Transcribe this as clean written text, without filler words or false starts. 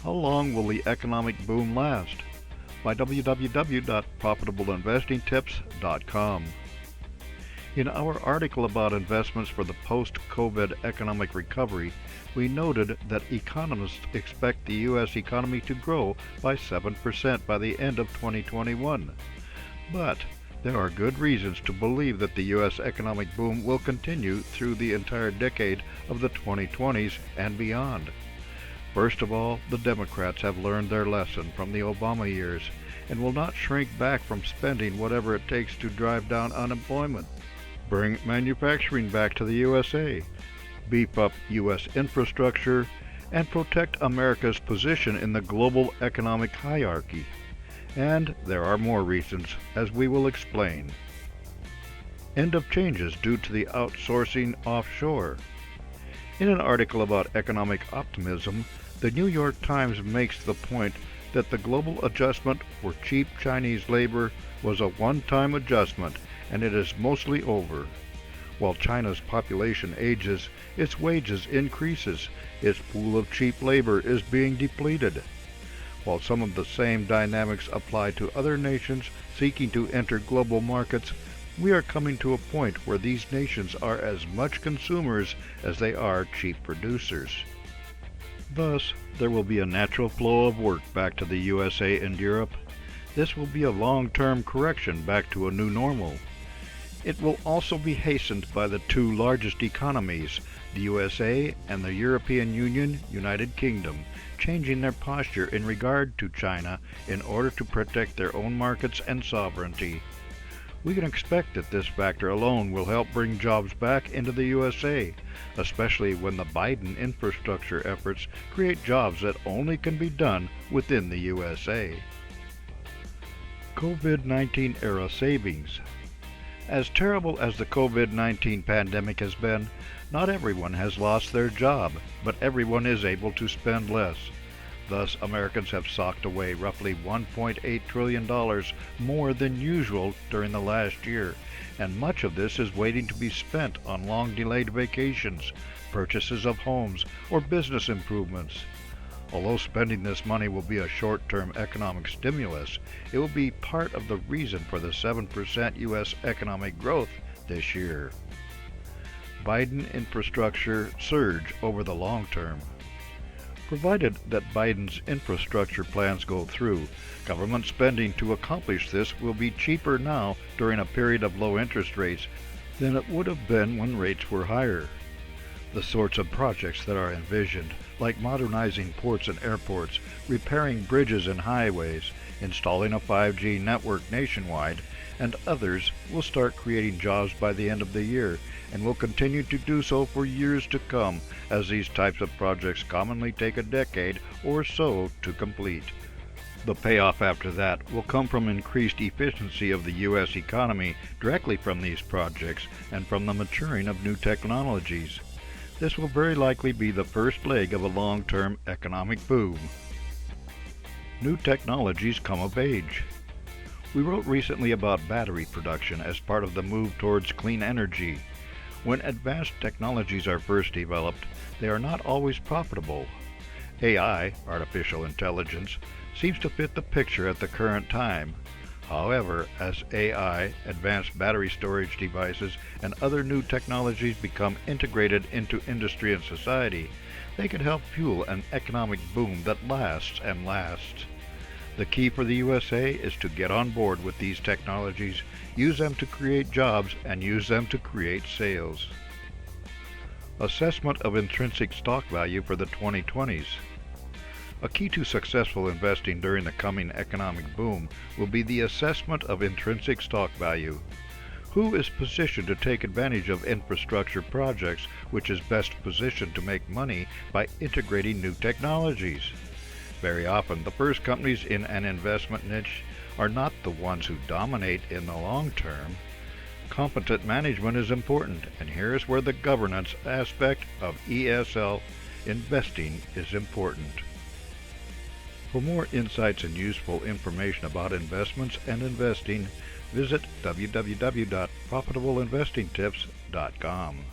How long will the economic boom last? By www.profitableinvestingtips.com. In our article about investments for the post-COVID economic recovery, we noted that economists expect the U.S. economy to grow by 7% by the end of 2021. But there are good reasons to believe that the U.S. economic boom will continue through the entire decade of the 2020s and beyond. First of all, the Democrats have learned their lesson from the Obama years and will not shrink back from spending whatever it takes to drive down unemployment, bring manufacturing back to the USA, beef up U.S. infrastructure, and protect America's position in the global economic hierarchy. And there are more reasons, as we will explain. End of changes due to the outsourcing offshore. In an article about economic optimism, the New York Times makes the point that the global adjustment for cheap Chinese labor was a one-time adjustment and it is mostly over. While China's population ages, its wages increases, its pool of cheap labor is being depleted. While some of the same dynamics apply to other nations seeking to enter global markets, we are coming to a point where these nations are as much consumers as they are cheap producers. Thus, there will be a natural flow of work back to the USA and Europe. This will be a long-term correction back to a new normal. It will also be hastened by the two largest economies, the USA and the European Union, United Kingdom, changing their posture in regard to China in order to protect their own markets and sovereignty. We can expect that this factor alone will help bring jobs back into the USA, especially when the Biden infrastructure efforts create jobs that only can be done within the USA. Covid-19 era savings. As terrible as the COVID-19 pandemic has been, not everyone has lost their job, but everyone is able to spend less. Thus, Americans have socked away roughly $1.8 trillion more than usual during the last year, and much of this is waiting to be spent on long-delayed vacations, purchases of homes, or business improvements. Although spending this money will be a short-term economic stimulus, it will be part of the reason for the 7% U.S. economic growth this year. Biden infrastructure surge over the long term. Provided that Biden's infrastructure plans go through, government spending to accomplish this will be cheaper now during a period of low interest rates than it would have been when rates were higher. The sorts of projects that are envisioned, like modernizing ports and airports, repairing bridges and highways, installing a 5G network nationwide, and others will start creating jobs by the end of the year and will continue to do so for years to come, as these types of projects commonly take a decade or so to complete. The payoff after that will come from increased efficiency of the U.S. economy directly from these projects and from the maturing of new technologies. This will very likely be the first leg of a long-term economic boom. New technologies come of age. We wrote recently about battery production as part of the move towards clean energy. When advanced technologies are first developed, they are not always profitable. AI, artificial intelligence, seems to fit the picture at the current time. However, as AI, advanced battery storage devices, and other new technologies become integrated into industry and society, they can help fuel an economic boom that lasts and lasts. The key for the USA is to get on board with these technologies, use them to create jobs, and use them to create sales. Assessment of intrinsic stock value for the 2020s. A key to successful investing during the coming economic boom will be the assessment of intrinsic stock value. Who is positioned to take advantage of infrastructure projects, which is best positioned to make money by integrating new technologies? Very often, the first companies in an investment niche are not the ones who dominate in the long term. Competent management is important, and here is where the governance aspect of ESL investing is important. For more insights and useful information about investments and investing, visit www.profitableinvestingtips.com.